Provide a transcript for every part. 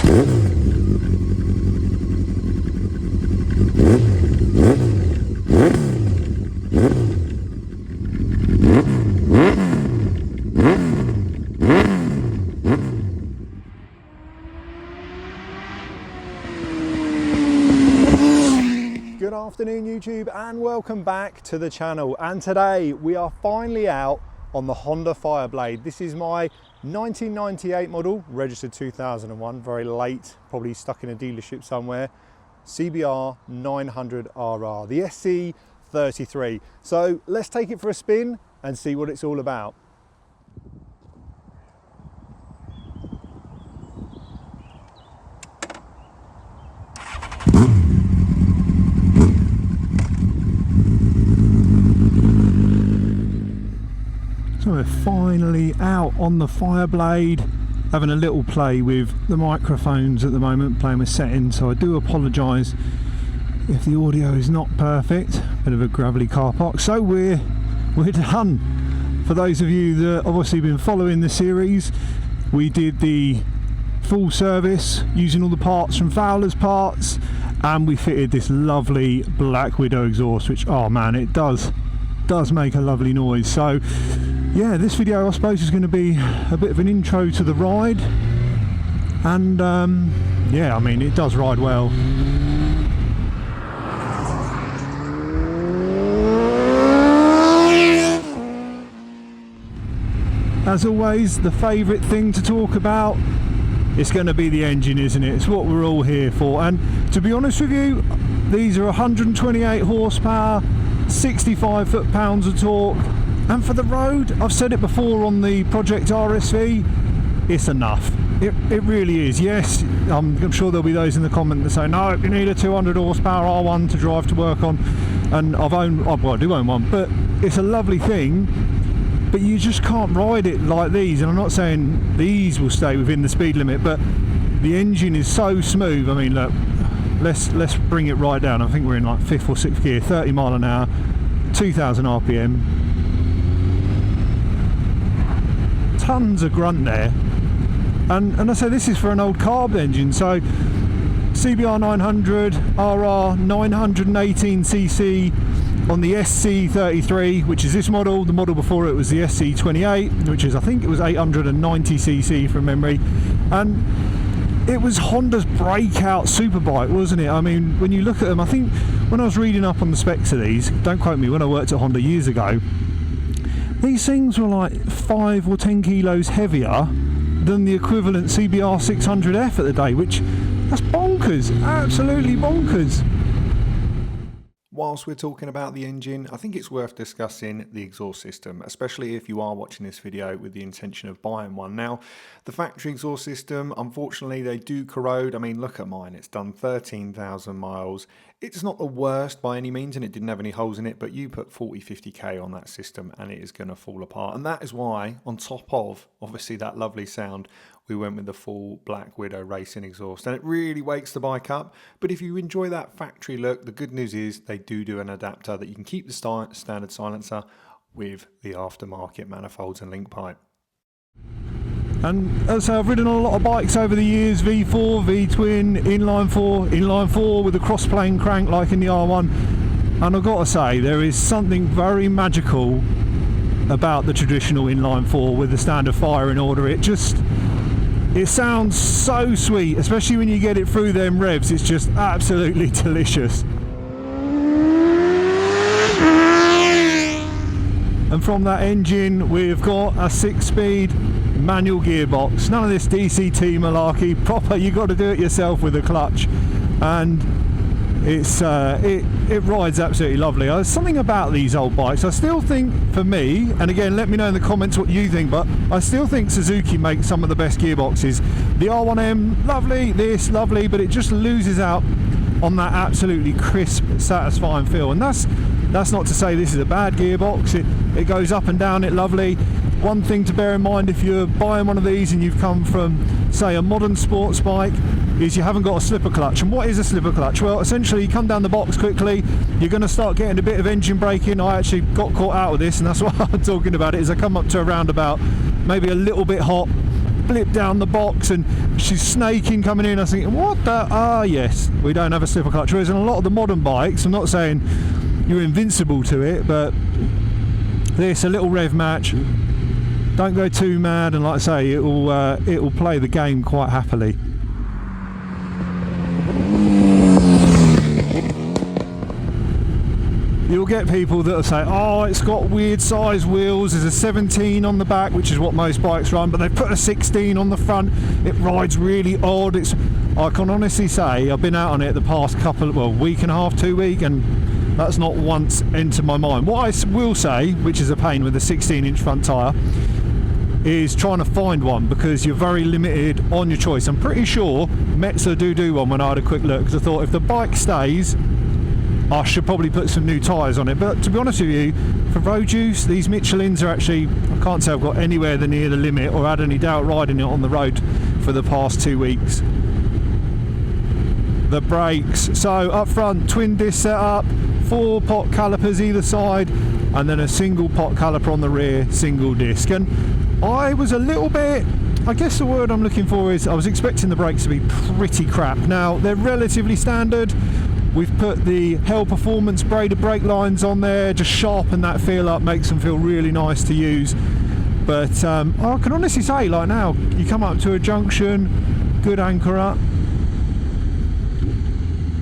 Good afternoon YouTube, and welcome back to the channel. And today we are finally out on the Honda Fireblade. This is my 1998 model, registered 2001, very late, probably stuck in a dealership somewhere. CBR900RR, the SC33. So let's take it for a spin and see what it's all about. So we're finally out on the Fireblade, having a little play with the microphones at the moment, playing with settings, so I do apologise if the audio is not perfect. Bit of a gravelly car park. So we're done. For those of you that obviously been following the series, we did the full service using all the parts from Fowlers parts, and we fitted this lovely Black Widow exhaust, which, oh man, it does make a lovely noise. So yeah, this video I suppose is going to be a bit of an intro to the ride, and yeah, I mean, it does ride well. As always, the favourite thing to talk about, it's going to be the engine, isn't it? It's what we're all here for. And to be honest with you, these are 128 horsepower, 65 foot-pounds of torque, and for the road, I've said it before on the Project RSV, it's enough. It really is. Yes, I'm sure there'll be those in the comment that say, no, you need a 200 horsepower R1 to drive to work on, and well, I do own one, but it's a lovely thing, but you just can't ride it like these. And I'm not saying these will stay within the speed limit, but the engine is so smooth. I mean, look, let's bring it right down. I think we're in like 5th or 6th gear, 30 mile an hour, 2000 RPM. Tons of grunt there, and I say this is for an old carb engine. So CBR900RR 918cc on the SC33, which is this model. The model before it was the SC28, which is, I think it was 890cc from memory, and it was Honda's breakout superbike, wasn't it? I mean, when you look at them, I think when I was reading up on the specs of these, don't quote me, when I worked at Honda years ago, these things were like 5 or 10 kilos heavier than the equivalent CBR600F at the day, which, that's bonkers, absolutely bonkers. Whilst we're talking about the engine, I think it's worth discussing the exhaust system, especially if you are watching this video with the intention of buying one. Now, the factory exhaust system, unfortunately, they do corrode. I mean, look at mine, it's done 13,000 miles. It's not the worst by any means, and it didn't have any holes in it, but you put 40-50k on that system and it is going to fall apart. And that is why, on top of obviously that lovely sound, we went with the full Black Widow racing exhaust, and it really wakes the bike up. But if you enjoy that factory look, the good news is they do an adapter that you can keep the standard silencer with the aftermarket manifolds and link pipe. And as I've ridden on a lot of bikes over the years, V4, V-twin, inline 4 with a cross-plane crank like in the R1, and I've got to say, there is something very magical about the traditional inline 4 with the standard firing order. It sounds so sweet, especially when you get it through them revs. It's just absolutely delicious. And from that engine, we've got a 6-speed manual gearbox. None of this DCT malarkey. Proper, you got to do it yourself with a clutch, and it's it rides absolutely lovely. There's something about these old bikes, I still think, for me, and again, let me know in the comments what you think, but I still think Suzuki makes some of the best gearboxes. The R1M, lovely, this, lovely, but it just loses out on that absolutely crisp, satisfying feel. And that's not to say this is a bad gearbox. It goes up and down it lovely. One thing to bear in mind if you're buying one of these and you've come from, say, a modern sports bike, is you haven't got a slipper clutch. And what is a slipper clutch? Well, essentially you come down the box quickly, you're going to start getting a bit of engine braking. I actually got caught out with this, and that's why I'm talking about it, is I come up to a roundabout, maybe a little bit hot, blip down the box and she's snaking coming in. I was thinking, what the? Ah, yes, we don't have a slipper clutch. Whereas on a lot of the modern bikes, I'm not saying you're invincible to it, but this, a little rev match, don't go too mad, and like I say, it will play the game quite happily. You'll get people that will say, oh, it's got weird size wheels, there's a 17 on the back, which is what most bikes run, but they've put a 16 on the front, it rides really odd. I can honestly say, I've been out on it the past week and a half, 2 weeks, and that's not once entered my mind. What I will say, which is a pain with a 16-inch front tyre, is trying to find one, because you're very limited on your choice. I'm pretty sure Metzer do one when I had a quick look, because I thought if the bike stays, I should probably put some new tyres on it. But to be honest with you, for road use, these Michelins are actually, I can't say I've got anywhere near the limit or had any doubt riding it on the road for the past 2 weeks. The brakes, so up front, twin disc setup, 4 pot calipers either side, and then a single pot caliper on the rear, single disc. And I was a little bit, I guess the word I'm looking for is, I was expecting the brakes to be pretty crap. Now, they're relatively standard. We've put the Hell Performance braided brake lines on there, just sharpen that feel up, makes them feel really nice to use. But I can honestly say, like now, you come up to a junction, good anchor up.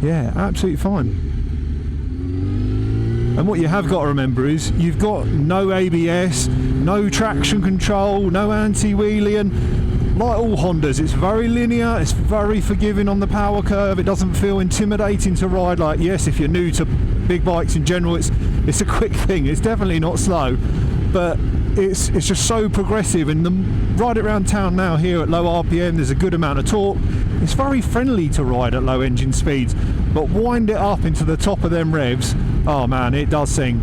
Yeah, absolutely fine. And what you have got to remember is you've got no ABS, no traction control, no anti-wheelie, and like all Hondas, it's very linear, it's very forgiving on the power curve. It doesn't feel intimidating to ride. Like, yes, if you're new to big bikes in general, it's a quick thing. It's definitely not slow, but it's just so progressive. And ride it around town now here at low RPM, there's a good amount of torque. It's very friendly to ride at low engine speeds, but wind it up into the top of them revs, oh man, it does sing.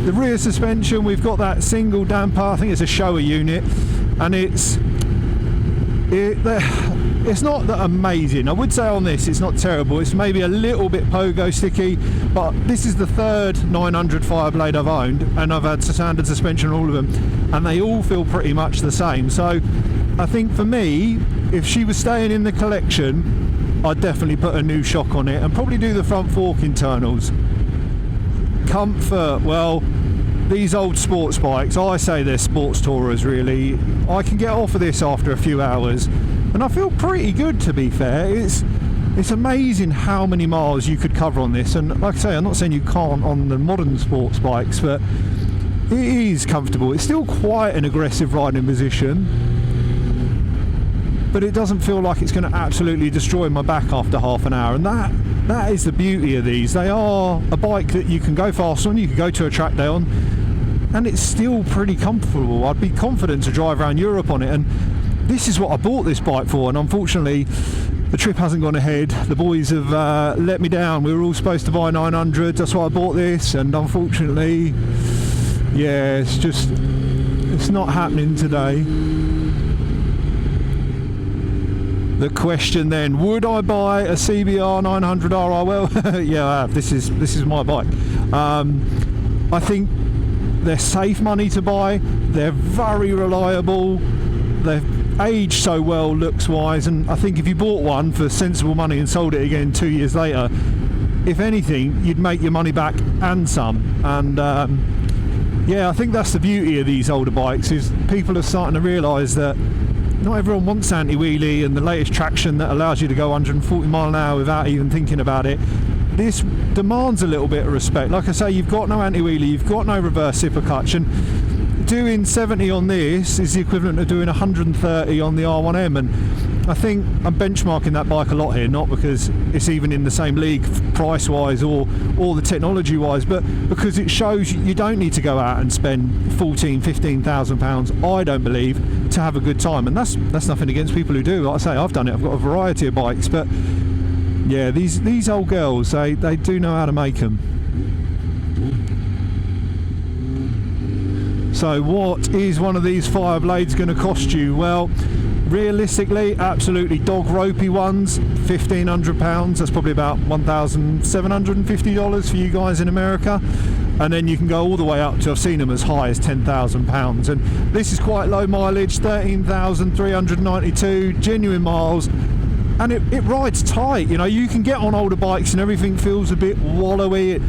The rear suspension, we've got that single damper, I think it's a Showa unit, and it's not that amazing. I would say on this it's not terrible, it's maybe a little bit pogo sticky, but this is the third 900 Fireblade I've owned, and I've had standard suspension on all of them, and they all feel pretty much the same. So I think for me, if she was staying in the collection, I'd definitely put a new shock on it and probably do the front fork internals. Comfort, well, these old sports bikes, I say they're sports tourers really. I can get off of this after a few hours and I feel pretty good, to be fair. It's amazing how many miles you could cover on this, and like I say, I'm not saying you can't on the modern sports bikes, but it is comfortable. It's still quite an aggressive riding position, but it doesn't feel like it's going to absolutely destroy my back after half an hour, and that is the beauty of these. They are a bike that you can go fast on, you can go to a track day on, and it's still pretty comfortable. I'd be confident to drive around Europe on it, and this is what I bought this bike for, and unfortunately the trip hasn't gone ahead. The boys have let me down. We were all supposed to buy 900s, that's why I bought this, and unfortunately, yeah, it's not happening today. The question then, would I buy a CBR900RR? Well, yeah, I have. This is my bike. I think they're safe money to buy. They're very reliable. They've aged so well looks wise, and I think if you bought one for sensible money and sold it again 2 years later, if anything, you'd make your money back and some. And yeah, I think that's the beauty of these older bikes, is people are starting to realise that not everyone wants anti-wheelie and the latest traction that allows you to go 140 mile an hour without even thinking about it. This demands a little bit of respect. Like I say, you've got no anti-wheelie, you've got no reverse zipper clutch, and doing 70 on this is the equivalent of doing 130 on the R1M, and I think I'm benchmarking that bike a lot here, not because it's even in the same league price wise or the technology wise, but because it shows you don't need to go out and spend £14,000-15,000, I don't believe, to have a good time. And that's nothing against people who do. Like I say, I've done it, I've got a variety of bikes, but yeah, these old girls, they do know how to make them. So what is one of these Fireblades going to cost you? Well, Realistically, absolutely dog ropey ones, £1,500. That's probably about $1,750 for you guys in America. And then you can go all the way up to, I've seen them as high as £10,000. And this is quite low mileage, 13,392 genuine miles. And it rides tight. You know, you can get on older bikes and everything feels a bit wallowy.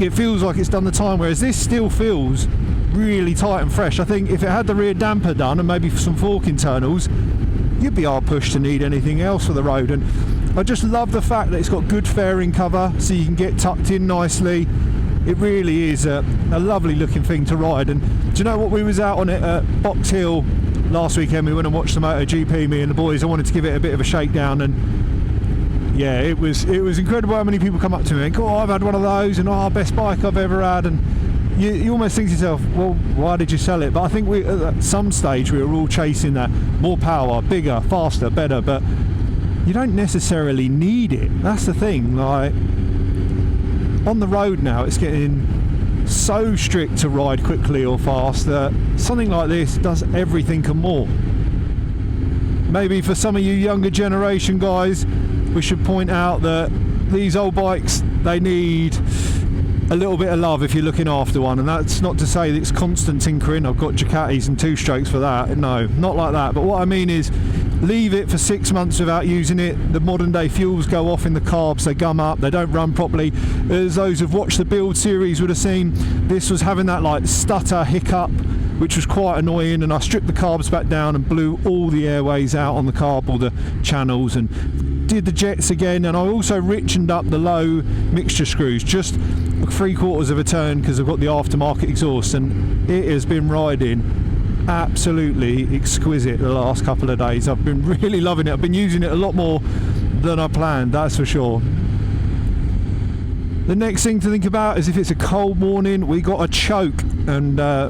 It feels like it's done the time, whereas this still feels really tight and fresh. I think if it had the rear damper done and maybe some fork internals, you'd be hard pushed to need anything else for the road. And I just love the fact that it's got good fairing cover, so you can get tucked in nicely. It really is a lovely looking thing to ride. And do you know what, we was out on it at Box Hill last weekend. We went and watched the MotoGP, me and the boys. I wanted to give it a bit of a shakedown, and yeah, it was incredible how many people come up to me and go, oh, I've had one of those, and oh, best bike I've ever had. And you almost think to yourself, well, why did you sell it? But I think at some stage we were all chasing that more power, bigger, faster, better, but you don't necessarily need it. That's the thing. Like, on the road now, it's getting so strict to ride quickly or fast that something like this does everything and more. Maybe for some of you younger generation guys, we should point out that these old bikes, they need a little bit of love if you're looking after one. And that's not to say that it's constant tinkering. I've got Ducatis and 2-strokes for that. No, not like that. But what I mean is, leave it for 6 months without using it. The modern day fuels go off in the carbs, they gum up, they don't run properly. As those who've watched the build series would have seen, this was having that like stutter hiccup, which was quite annoying, and I stripped the carbs back down and blew all the airways out on the carb, all the channels, and did the jets again. And I also richened up the low mixture screws, just 3/4 of a turn, because I've got the aftermarket exhaust, and it has been riding absolutely exquisite the last couple of days. I've been really loving it. I've been using it a lot more than I planned, that's for sure. The next thing to think about is if it's a cold morning, we got a choke, and I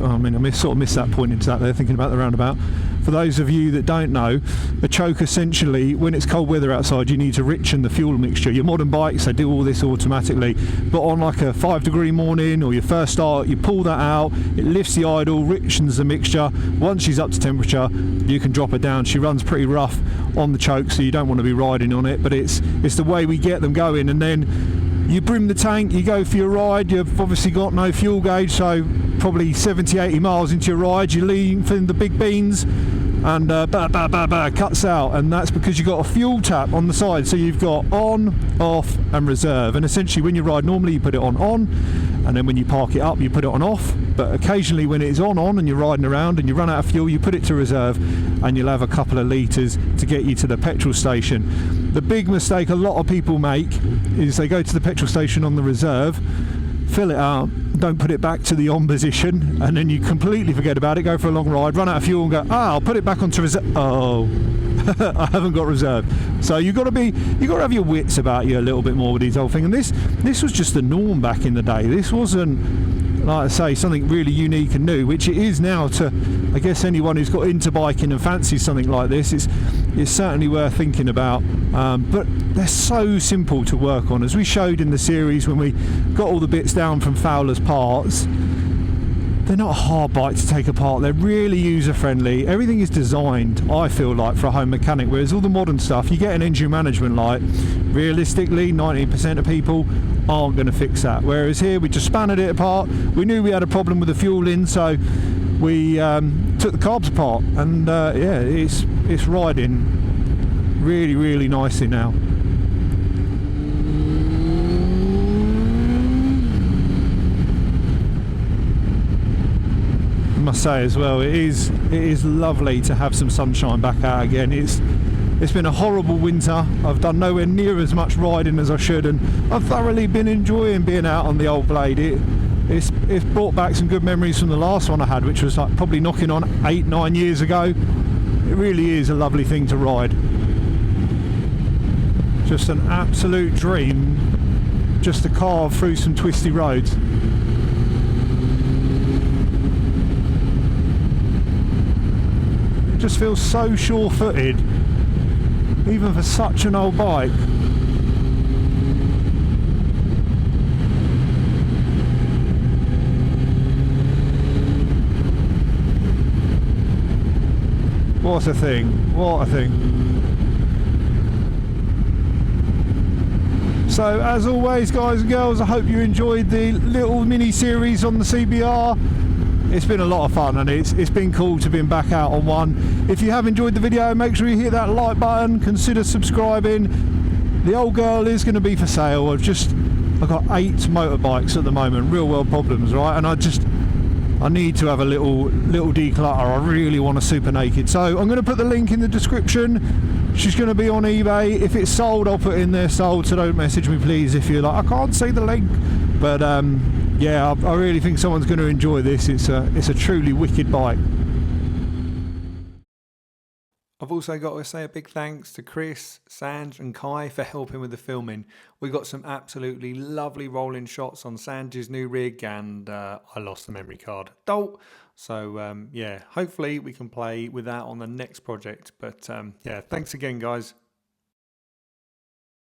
sort of missed that point into that there, thinking about the roundabout. For those of you that don't know, a choke essentially, when it's cold weather outside, you need to richen the fuel mixture. Your modern bikes, they do all this automatically, but on like a 5-degree morning or your first start, you pull that out, it lifts the idle, richens the mixture. Once she's up to temperature, you can drop her down. She runs pretty rough on the choke, so you don't want to be riding on it, but it's the way we get them going. And then you brim the tank, you go for your ride. You've obviously got no fuel gauge, so probably 70-80 miles into your ride, you leave in the big beans, and cuts out. And that's because you've got a fuel tap on the side, so you've got on, off and reserve. And essentially when you ride normally, you put it on, and then when you park it up, you put it on off. But occasionally when it's on and you're riding around and you run out of fuel, you put it to reserve, and you'll have a couple of litres to get you to the petrol station. The big mistake a lot of people make is they go to the petrol station on the reserve, fill it up, don't put it back to the on position, and then you completely forget about it, go for a long ride, run out of fuel and go, I'll put it back onto reserve. Oh, I haven't got reserve. So you've got to have your wits about you a little bit more with these whole thing. And this was just the norm back in the day. This wasn't, like I say, something really unique and new, which it is now to, I guess, anyone who's got into biking and fancies something like this. It's certainly worth thinking about. But they're so simple to work on, as we showed in the series when we got all the bits down from Fowlers parts. They're not a hard bike to take apart. They're really user friendly. Everything is designed, I feel like, for a home mechanic, whereas all the modern stuff, you get an engine management light, realistically 90% of people aren't going to fix that. Whereas here we just spanned it apart. We knew we had a problem with the fuel in, so we took the carbs apart, and yeah, it's riding really, really nicely now. I must say as well, it is lovely to have some sunshine back out again. It's been a horrible winter. I've done nowhere near as much riding as I should, and I've thoroughly been enjoying being out on the old Blade. It's brought back some good memories from the last one I had, which was like probably knocking on 8-9 years ago. It really is a lovely thing to ride. Just an absolute dream just to carve through some twisty roads. It just feels so sure-footed, even for such an old bike. What a thing, what a thing. So as always, guys and girls, I hope you enjoyed the little mini series on the CBR. It's been a lot of fun, and it's been cool to be back out on one. If you have enjoyed the video, make sure you hit that like button, consider subscribing. The old girl is going to be for sale. I've got 8 motorbikes at the moment, real world problems, right? And I need to have a little declutter. I really want a super naked. So I'm going to put the link in the description. She's going to be on eBay. If it's sold, I'll put in there sold. So don't message me, please, if you're like, I can't see the link. But yeah, I really think someone's going to enjoy this. It's a truly wicked bike. I've also got to say a big thanks to Chris, Sanj and Kai for helping with the filming. We got some absolutely lovely rolling shots on Sanj's new rig, and I lost the memory card. Dolt! So yeah, hopefully we can play with that on the next project. But yeah, thanks again, guys.